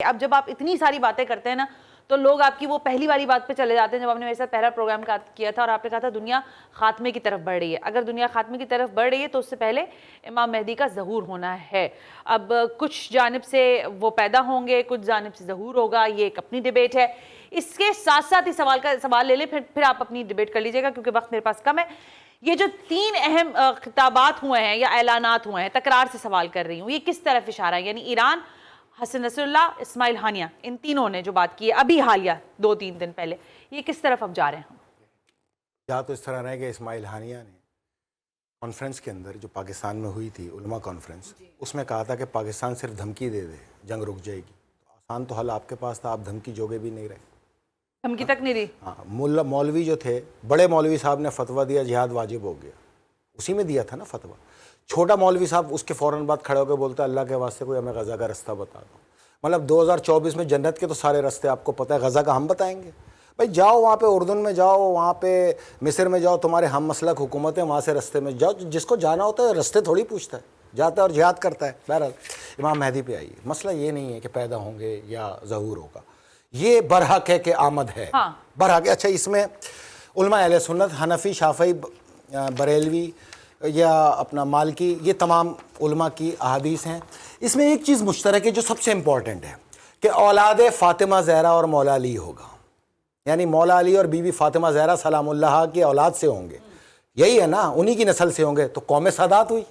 اب جب آپ اتنی ساری باتیں کرتے ہیں نا تو لوگ آپ کی وہ پہلی والی بات پہ چلے جاتے ہیں جب آپ نے میرے ساتھ پہلا پروگرام کیا تھا اور آپ نے کہا تھا دنیا خاتمے کی طرف بڑھ رہی ہے. اگر دنیا خاتمے کی طرف بڑھ رہی ہے تو اس سے پہلے امام مہدی کا ظہور ہونا ہے. اب کچھ جانب سے وہ پیدا ہوں گے, کچھ جانب سے ظہور ہوگا, یہ ایک اپنی ڈیبیٹ ہے. اس کے ساتھ ساتھ ہی سوال لے لیں, پھر آپ اپنی ڈیبیٹ کر لیجئے گا کیونکہ وقت میرے پاس کم ہے. یہ جو 3 اہم خطابات ہوئے ہیں یا اعلانات ہوئے ہیں, تکرار سے سوال کر رہی ہوں, یہ کس طرف اشارہ ہے؟ یعنی ایران, حسن نصر اللہ, اسماعیل ہانیہ, ان تینوں نے جو بات کی ہے ابھی حالیہ 2-3 دن پہلے, یہ کس طرف اب جا رہے ہیں؟ یا تو اس طرح رہے کہ اسماعیل ہانیہ نے کانفرنس کے اندر جو پاکستان میں ہوئی تھی علماء کانفرنس, اس میں کہا تھا کہ پاکستان صرف دھمکی دے دے جنگ رک جائے گی. آسان تو حل آپ کے پاس تھا, آپ دھمکی جوگے بھی نہیں رہے. دھمکی تک نہیں دی. ہاں, مولوی جو تھے, بڑے مولوی صاحب نے فتویٰ دیا جہاد واجب ہو گیا, اسی میں دیا تھا نا فتویٰ. چھوٹا مولوی صاحب اس کے فوراً بعد کھڑے ہو کے بولتا ہے اللہ کے واسطے کوئی ہمیں غزہ کا رستہ بتا دو. مطلب 2024 میں جنت کے تو سارے رستے آپ کو پتہ ہے, غزہ کا ہم بتائیں گے؟ بھائی جاؤ وہاں پہ اردن میں جاؤ, وہاں پہ مصر میں جاؤ, تمہارے ہم مسلک حکومت ہیں, وہاں سے رستے میں جاؤ. جس کو جانا ہوتا ہے رستے تھوڑی پوچھتا ہے, جاتا ہے اور جہاد کرتا ہے. بہرحال امام مہدی پہ آئیے, مسئلہ یہ نہیں ہے کہ پیدا ہوں گے یا ظہور ہوگا, یہ برحق ہے کہ آمد ہے. برحق ہے. اچھا, اس میں علماء اہل سنت, حنفی, شافعی, بریلوی یا اپنا مالکی, یہ تمام علماء کی احادیث ہیں. اس میں ایک چیز مشترک ہے جو سب سے امپورٹنٹ ہے کہ اولاد فاطمہ زہرا اور مولا علی ہوگا. یعنی مولا علی اور بی بی فاطمہ زہرا سلام اللہ کی اولاد سے ہوں گے, یہی ہے نا, انہی کی نسل سے ہوں گے. تو قوم سادات ہوئی,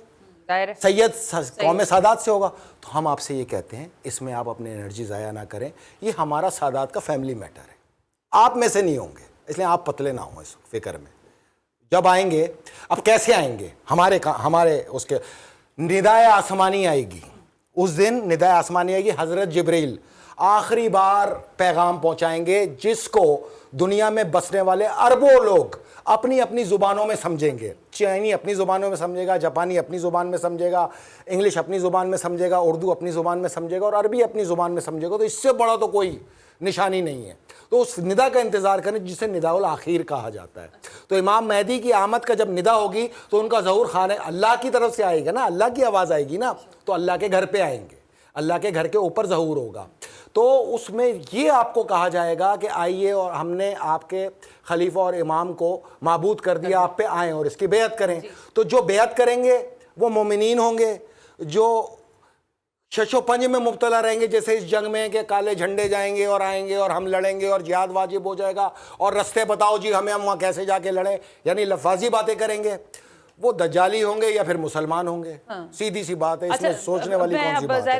سید قوم سادات سے ہوگا. تو ہم آپ سے یہ کہتے ہیں اس میں آپ اپنے انرجی ضائع نہ کریں, یہ ہمارا سادات کا فیملی میٹر ہے, آپ میں سے نہیں ہوں گے, اس لیے آپ پتلے نہ ہوں اس فکر میں. جب آئیں گے, اب کیسے آئیں گے, ہمارے اس کے ندائے آسمانی آئے گی. اس دن ندائے آسمانی آئے گی, حضرت جبریل آخری بار پیغام پہنچائیں گے جس کو دنیا میں بسنے والے اربوں لوگ اپنی اپنی زبانوں میں سمجھیں گے. چینی اپنی زبانوں میں سمجھے گا, جاپانی اپنی زبان میں سمجھے گا, انگلش اپنی زبان میں سمجھے گا, اردو اپنی زبان میں سمجھے گا, اور عربی اپنی زبان میں سمجھے گا. تو اس سے بڑا تو کوئی نشانی نہیں ہے. تو اس ندا کا انتظار کریں جسے نداء الاخیر کہا جاتا ہے. تو امام مہدی کی آمد کا جب ندا ہوگی تو ان کا ظہور خانہ اللہ کی طرف سے آئے گا نا, اللہ کی آواز آئے گی نا, تو اللہ کے گھر پہ آئیں گے, اللہ کے گھر کے اوپر ظہور ہوگا. تو اس میں یہ آپ کو کہا جائے گا کہ آئیے اور ہم نے آپ کے خلیفہ اور امام کو معبود کر دیا, آپ پہ آئیں اور اس کی بیعت کریں. تو جو بیعت کریں گے وہ مومنین ہوں گے, جو شش و پنج میں مبتلا رہیں گے جیسے اس جنگ میں کہ کالے جھنڈے جائیں گے اور آئیں گے اور ہم لڑیں گے اور جہاد واجب ہو جائے گا اور رستے بتاؤ جی ہمیں, ہم وہاں کیسے جا کے لڑیں, یعنی لفاظی باتیں کریں گے, وہ دجالی ہوں گے یا پھر مسلمان ہوں گے. سیدھی سی بات ہے, اس میں سوچنے والی کون سی بات ہے؟